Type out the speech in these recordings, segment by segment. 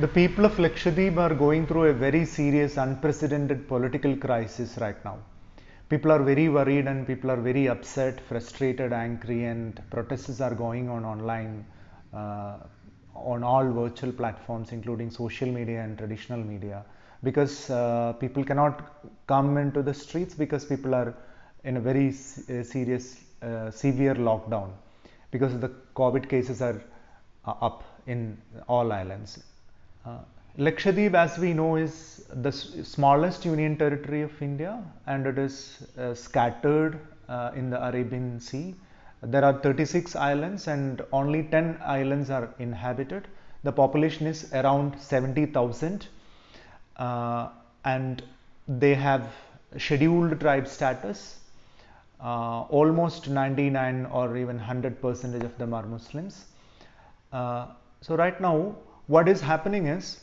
The people of Lakshadweep are going through a very serious, unprecedented political crisis right now. People are very worried and people are very upset, frustrated, angry, and protests are going on online uh, on all virtual platforms, including social media and traditional media, because people cannot come into the streets because people are in a very serious, severe lockdown because the COVID cases are up in all islands. Uh, Lakshadweep, as we know, is the smallest union territory of India, and it is scattered in the Arabian Sea. There are 36 islands and only 10 islands are inhabited. The population is around 70,000 and they have scheduled tribe status. Almost 99 or even 100% of them are Muslims. So right now what is happening is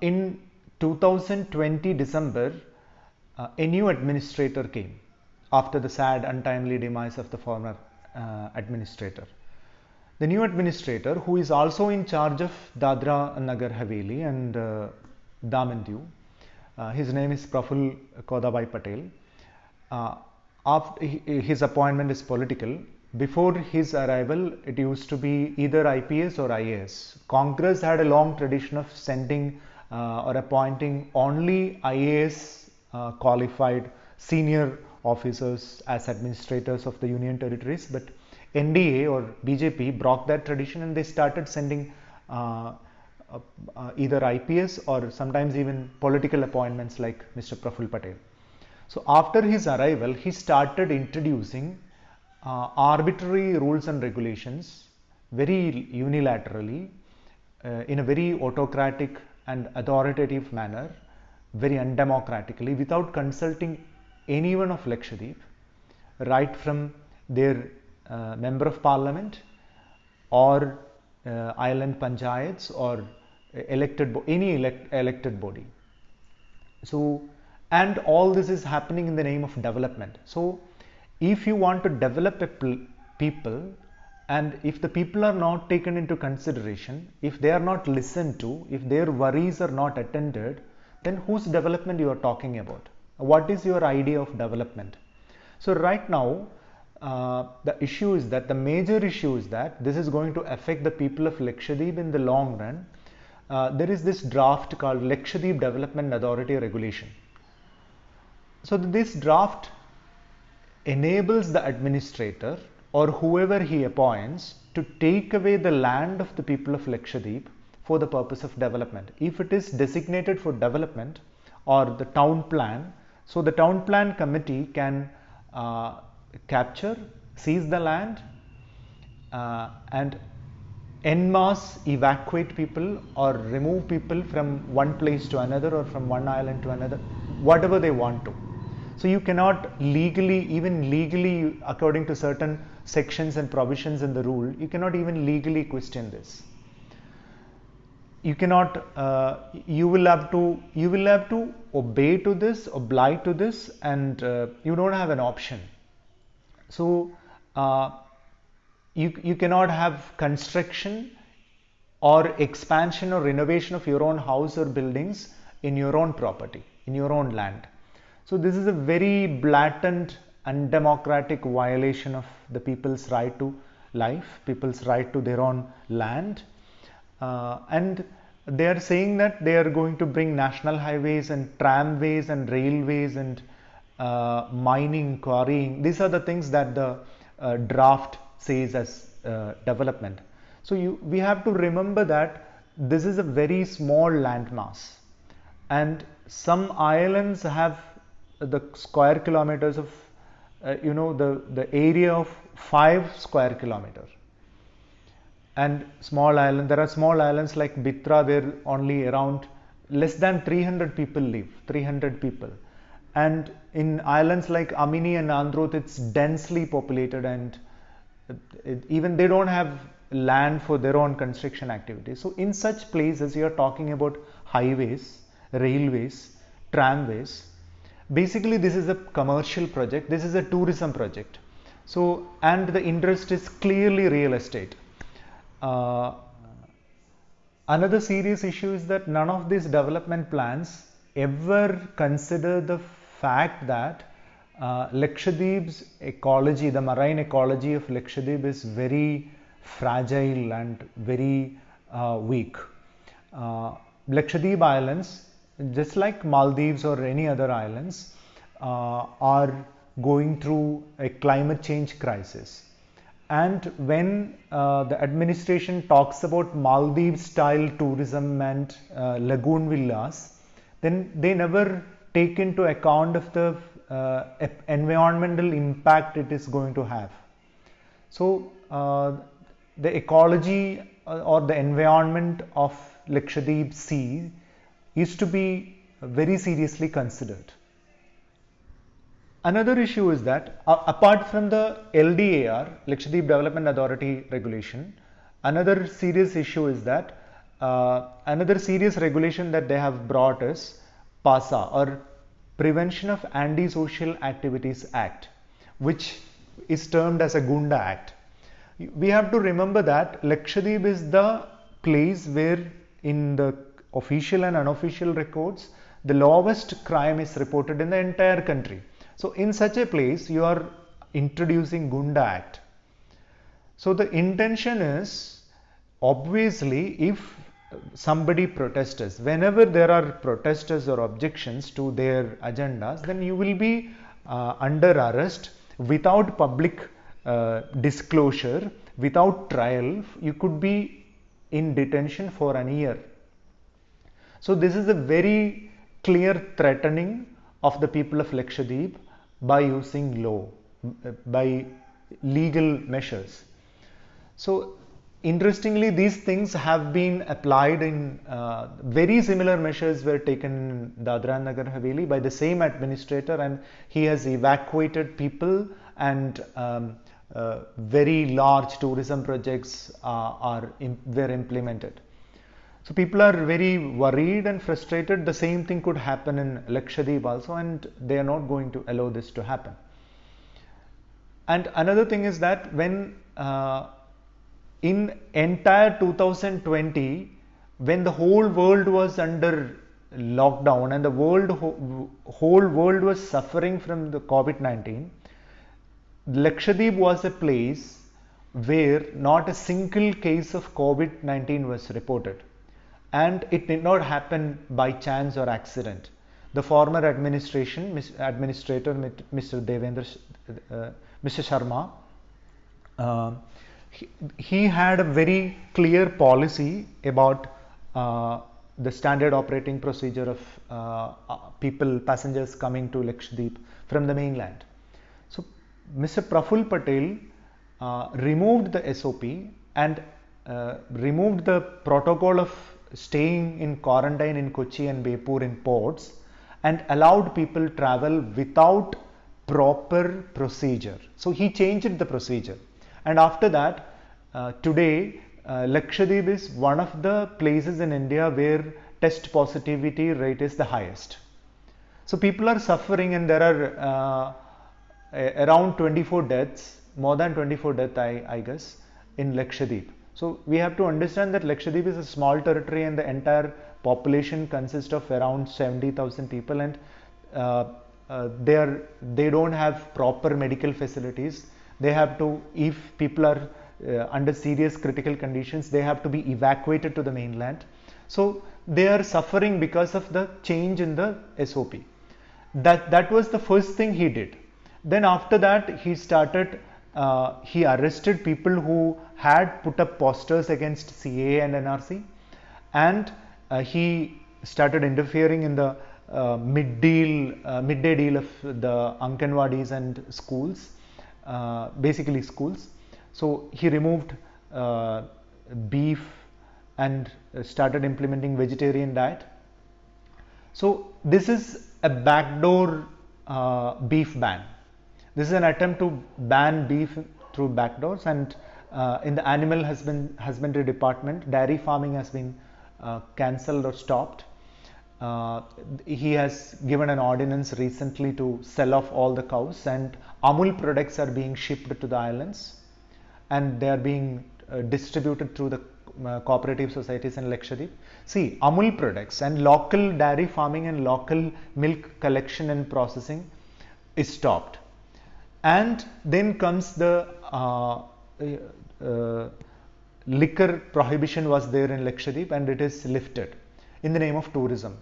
in 2020 December, a new administrator came after the sad untimely demise of the former administrator. The new administrator, who is also in charge of Dadra and Nagar Haveli and Daman Diu, his name is Praful Patel. After his appointment is political. Before his arrival, it used to be either IPS or IAS. Congress had a long tradition of sending or appointing only IAS qualified senior officers as administrators of the union territories, but NDA or BJP broke that tradition and they started sending either IPS or sometimes even political appointments like Mr. Praful Patel. So after his arrival, he started introducing arbitrary rules and regulations very unilaterally in a very autocratic and authoritative manner, very undemocratically, without consulting anyone of Lakshadweep, right from their member of parliament or island panchayats or elected body. So, and all this is happening in the name of development. So if you want to develop a people, and if the people are not taken into consideration, if they are not listened to, if their worries are not attended, then whose development you are talking about? What is your idea of development? So right now the issue is that the major issue is that this is going to affect the people of Lakshadweep in the long run. There is this draft called Lakshadweep Development Authority Regulation. So this draft enables the administrator or whoever he appoints to take away the land of the people of Lakshadweep for the purpose of development. If it is designated for development or the town plan, so the town plan committee can capture, seize the land and en masse evacuate people or remove people from one place to another or from one island to another, whatever they want to. So you cannot legally, even legally, according to certain sections and provisions in the rule, you cannot even legally question this. You cannot. You will have to obey to this, oblige to this, and you don't have an option. So you cannot have construction or expansion or renovation of your own house or buildings in your own property, in your own land. So this is a very blatant undemocratic violation of the people's right to life, people's right to their own land, and they are saying that they are going to bring national highways and tramways and railways and mining, quarrying. These are the things that the draft says as development. So we have to remember that this is a very small landmass, and some islands have the square kilometers of the area of 5 square kilometers, and there are small islands like Bitra where only around less than 300 people live, 300 people, and in islands like Amini and Androth it's densely populated, and even they don't have land for their own construction activities. So in such places you are talking about highways, railways, tramways. Basically this is a commercial project, this is a tourism project. So, and the interest is clearly real estate. Another serious issue is that none of these development plans ever consider the fact that Lakshadweep's ecology, the marine ecology of Lakshadweep, is very fragile and very weak. Lakshadweep Islands, just like Maldives or any other islands, are going through a climate change crisis. And when the administration talks about Maldives style tourism and lagoon villas, then they never take into account of the environmental impact it is going to have. So the ecology or the environment of Lakshadweep Sea is to be very seriously considered. Another issue is that apart from the LDAR, Lakshadweep Development Authority regulation, another serious issue is that another serious regulation that they have brought is PASA, or Prevention of Anti-Social Activities Act, which is termed as a Gunda Act. We have to remember that Lakshadweep is the place where in the official and unofficial records the lowest crime is reported in the entire country. So in such a place you are introducing Gunda Act. So the intention is, obviously, if somebody protests, whenever there are protesters or objections to their agendas, then you will be under arrest without public disclosure, without trial. You could be in detention for an year. So this is a very clear threatening of the people of Lakshadweep by using law, by legal measures. So interestingly, these things have been applied in very similar measures were taken in Dadra and Nagar Haveli by the same administrator, and he has evacuated people, and very large tourism projects were implemented. So people are very worried and frustrated. The same thing could happen in Lakshadweep also, and they are not going to allow this to happen. And another thing is that when in entire 2020, when the whole world was under lockdown and the whole world was suffering from the COVID-19, Lakshadweep was a place where not a single case of COVID-19 was reported. And it did not happen by chance or accident. The former administrator, Mr. Sharma, he had a very clear policy about the standard operating procedure of passengers coming to Lakshadweep from the mainland. So Mr. Praful Patel removed the SOP and removed the protocol of staying in quarantine in Kochi and Bepur in ports, and allowed people travel without proper procedure. So he changed the procedure, and after that today Lakshadweep is one of the places in India where test positivity rate is the highest. So people are suffering, and there are around 24 deaths, more than 24 deaths I guess, in Lakshadweep. So we have to understand that Lakshadweep is a small territory and the entire population consists of around 70,000 people, and they don't have proper medical facilities. They have to, if people are under serious critical conditions, they have to be evacuated to the mainland. So they are suffering because of the change in the SOP. That was the first thing he did. Then after that he started he arrested people who had put up posters against CAA and NRC, and he started interfering in the midday deal of the Anganwadis and schools, basically schools. So he removed beef and started implementing vegetarian diet. So this is a backdoor beef ban. This is an attempt to ban beef through backdoors, and in the animal husbandry department, dairy farming has been cancelled or stopped. He has given an ordinance recently to sell off all the cows, and Amul products are being shipped to the islands, and they are being distributed through the cooperative societies in Lakshadweep. See, Amul products and local dairy farming and local milk collection and processing is stopped. And then comes the liquor prohibition was there in Lakshadweep, and it is lifted in the name of tourism,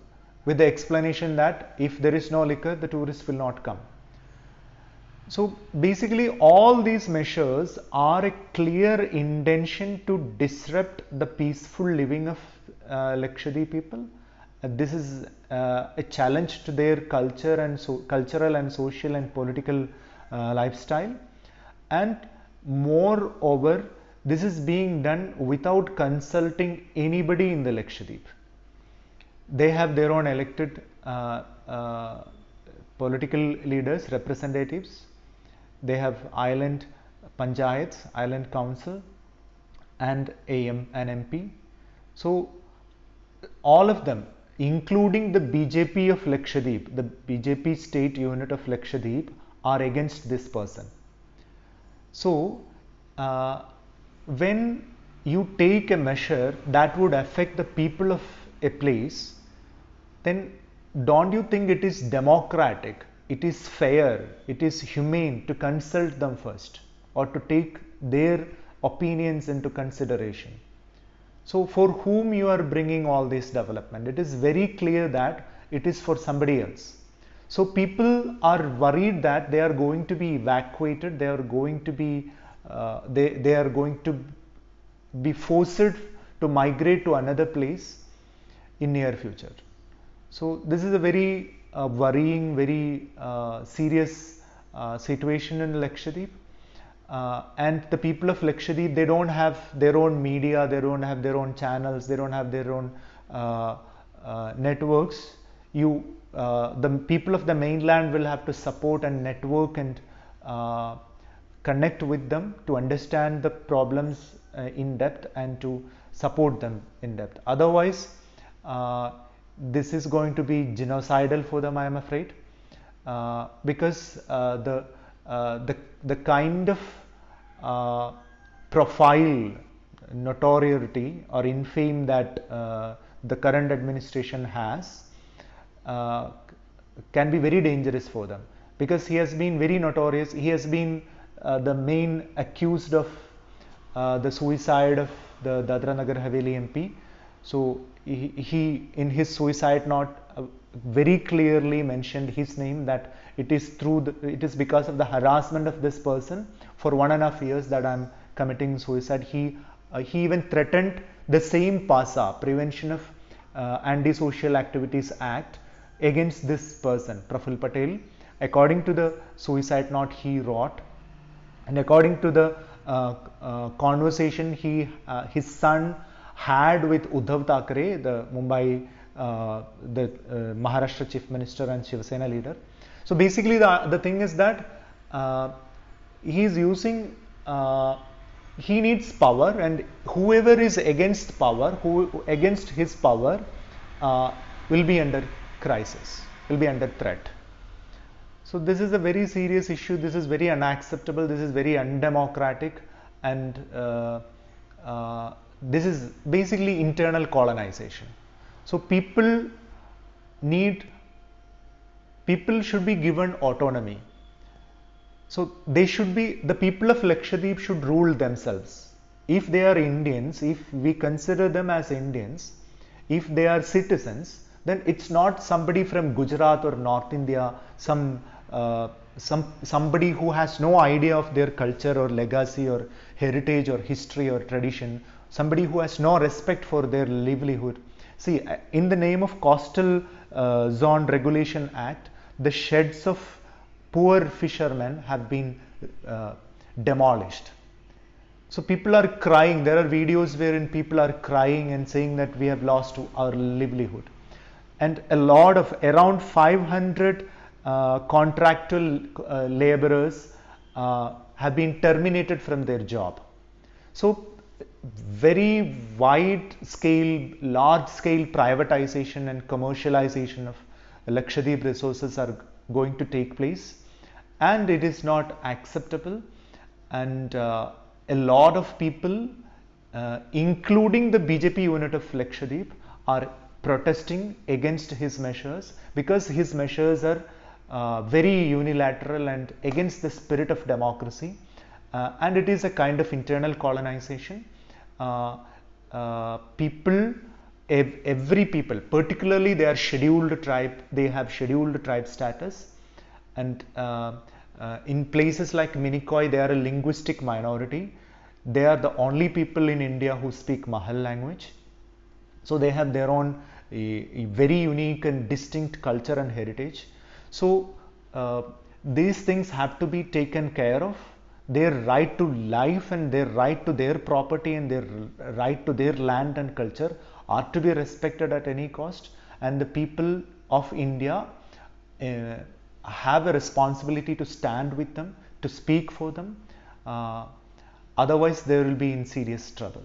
with the explanation that if there is no liquor, the tourists will not come. So basically all these measures are a clear intention to disrupt the peaceful living of Lakshadweep people. This is a challenge to their culture and cultural and social and political lifestyle. And moreover, this is being done without consulting anybody in the Lakshadweep. They have their own elected political leaders, representatives. They have island panchayats, island council, and an MP. So all of them, including the BJP of Lakshadweep, the BJP state unit of Lakshadweep, are against this person. So when you take a measure that would affect the people of a place, then don't you think it is democratic, it is fair, it is humane to consult them first, or to take their opinions into consideration? So for whom you are bringing all this development? It is very clear that it is for somebody else. So people are worried that they are going to be evacuated, they are going to be they are going to be forced to migrate to another place in near future. So this is a very worrying, very serious situation in Lakshadweep. And the people of Lakshadweep, they don't have their own media, they don't have their own channels, they don't have their own networks. The people of the mainland will have to support and network and connect with them to understand the problems in depth and to support them in depth. Otherwise, this is going to be genocidal for them, I am afraid, because the kind of profile, notoriety or infame that the current administration has can be very dangerous for them, because he has been very notorious. He has been the main accused of the suicide of the Dadra Nagar Haveli MP. So he in his suicide note very clearly mentioned his name, that it is it is because of the harassment of this person for 1.5 years that I am committing suicide. He even threatened the same PASA, Prevention of Anti-Social Activities Act, against this person, Praful Patel, according to the suicide note he wrote, and according to the conversation his son had with Uddhav Thackeray, the Mumbai, the Maharashtra Chief Minister and Shiv Sena leader. So basically the thing is that he is using, he needs power, and whoever is against power, who against his power, will be under crisis, will be under threat. So this is a very serious issue. This is very unacceptable. This is very undemocratic, and this is basically internal colonization. So people should be given autonomy. So they should be, the people of Lakshadweep should rule themselves. If they are Indians, if we consider them as Indians, if they are citizens, then it's not somebody from Gujarat or North India, somebody who has no idea of their culture or legacy or heritage or history or tradition, somebody who has no respect for their livelihood. See, in the name of Coastal Zone Regulation Act, the sheds of poor fishermen have been demolished. So people are crying. There are videos wherein people are crying and saying that we have lost our livelihood. And a lot of, around 500 contractual laborers have been terminated from their job. So very wide scale, large scale privatization and commercialization of Lakshadweep resources are going to take place, and it is not acceptable. And a lot of people including the BJP unit of Lakshadweep, are protesting against his measures because his measures are very unilateral and against the spirit of democracy, and it is a kind of internal colonization. People, every people, particularly they are scheduled tribe, they have scheduled tribe status, and in places like Minicoy, they are a linguistic minority. They are the only people in India who speak Mahal language. So they have their own a very unique and distinct culture and heritage. So these things have to be taken care of. Their right to life and their right to their property and their right to their land and culture are to be respected at any cost. And the people of India have a responsibility to stand with them, to speak for them. Otherwise, they will be in serious trouble.